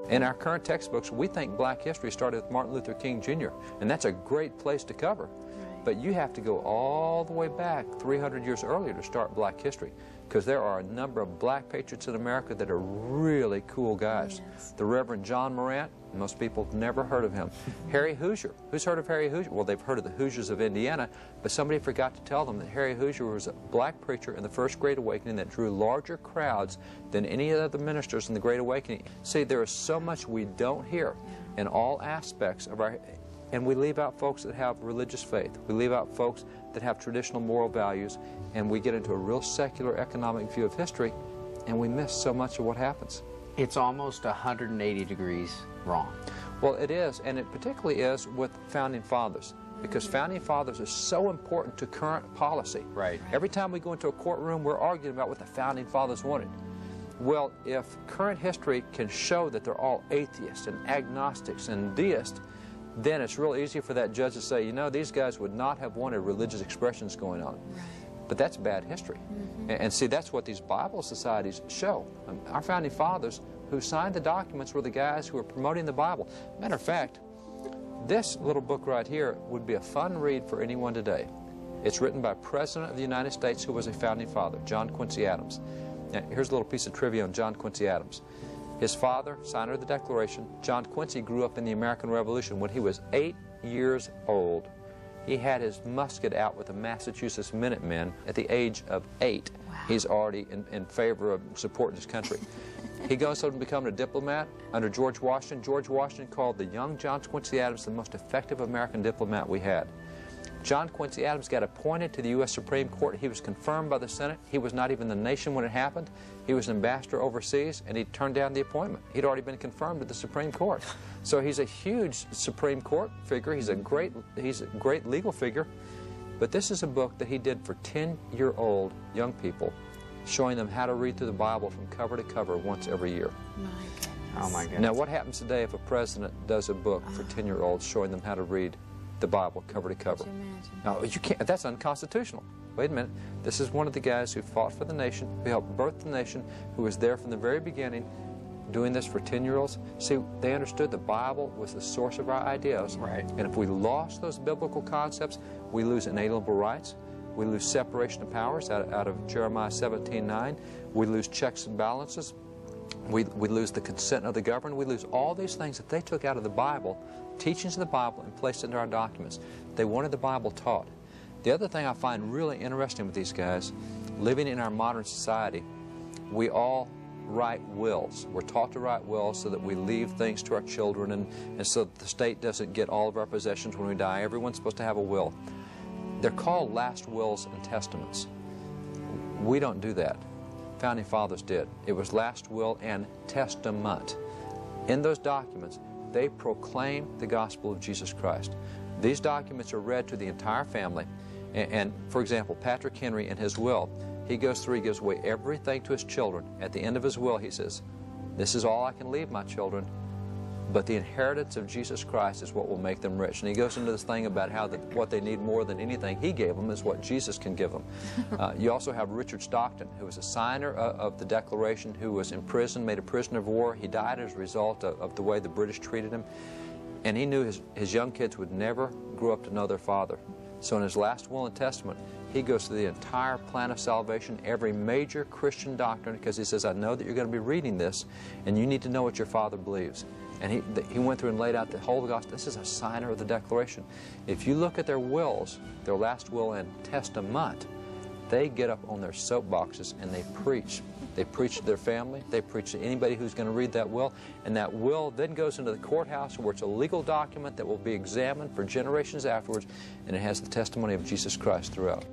In our current textbooks, we think black history started with Martin Luther King Jr., and that's a great place to cover. Right. But you have to go all the way back 300 years earlier to start black history, because there are a number of black patriots in America that are really cool guys. Yes. The Reverend John Morant, most people have never heard of him. Harry Hoosier. Who's heard of Harry Hoosier? Well, they've heard of the Hoosiers of Indiana, but somebody forgot to tell them that Harry Hoosier was a black preacher in the First Great Awakening that drew larger crowds than any of the ministers in the Great Awakening. See, there is so much we don't hear in all aspects of our... And we leave out folks that have religious faith. We leave out folks that have traditional moral values, and we get into a real secular economic view of history, and we miss so much of what happens. It's almost 180 degrees wrong. Well, it is, and it particularly is with founding fathers, because founding fathers are so important to current policy. Right. Every time we go into a courtroom, we're arguing about what the founding fathers wanted. Well, if current history can show that they're all atheists and agnostics and deists, then it's real easy for that judge to say, you know, these guys would not have wanted religious expressions going on. Right. But that's bad history. And see, that's what these Bible societies show. Our founding fathers who signed the documents were the guys who were promoting the Bible. Matter of fact, this little book right here would be a fun read for anyone today. It's written by a President of the United States who was a founding father, John Quincy Adams. Now, here's a little piece of trivia on John Quincy Adams. His father, signer of the Declaration, John Quincy, grew up in the American Revolution. When he was 8 years old, he had his musket out with the Massachusetts Minutemen at the age of 8. Wow. He's already in favor of supporting his country. He goes on to become a diplomat under George Washington. George Washington called the young John Quincy Adams the most effective American diplomat we had. John Quincy Adams got appointed to the U.S. Supreme Court. He was confirmed by the Senate. He was not even in the nation when it happened. He was an ambassador overseas, and he turned down the appointment. He'd already been confirmed to the Supreme Court. So he's a huge Supreme Court figure. He's a great legal figure. But this is a book that he did for 10-year-old young people, showing them how to read through the Bible from cover to cover once every year. My goodness. Oh, my goodness. Now, what happens today if a president does a book for 10-year-olds showing them how to read the Bible cover to cover? Could you imagine? No, you can't. That's unconstitutional. Wait a minute. This is one of the guys who fought for the nation, who helped birth the nation, who was there from the very beginning, doing this for 10-year-olds. See, they understood the Bible was the source of our ideas. Right. And if we lost those biblical concepts, we lose inalienable rights. We lose separation of powers out of Jeremiah 17:9. We lose checks and balances. We lose the consent of the governed. We lose all these things that they took out of the Bible, teachings of the Bible, and placed into our documents. They wanted the Bible taught. The other thing I find really interesting with these guys, living in our modern society, we all write wills. We're taught to write wills so that we leave things to our children, and so that the state doesn't get all of our possessions when we die. Everyone's supposed to have a will. They're called last wills and testaments. We don't do that. Founding fathers did. It was last will and testament. In those documents, they proclaim the gospel of Jesus Christ. These documents are read to the entire family. And for example, Patrick Henry in his will, he goes through, he gives away everything to his children. At the end of his will, he says, this is all I can leave my children, but the inheritance of Jesus Christ is what will make them rich. And he goes into this thing about how what they need more than anything he gave them is what Jesus can give them. You also have Richard Stockton, who was a signer of the Declaration, who was in prison, made a prisoner of war. He died as a result of the way the British treated him. And he knew his young kids would never grow up to know their father. So in his last will and testament, he goes through the entire plan of salvation, every major Christian doctrine, because he says, I know that you're going to be reading this, and you need to know what your father believes. And he went through and laid out the whole gospel. This is a signer of the Declaration. If you look at their wills, their last will and testament, they get up on their soapboxes and they preach. They preach to their family. They preach to anybody who's going to read that will. And that will then goes into the courthouse where it's a legal document that will be examined for generations afterwards, and it has the testimony of Jesus Christ throughout.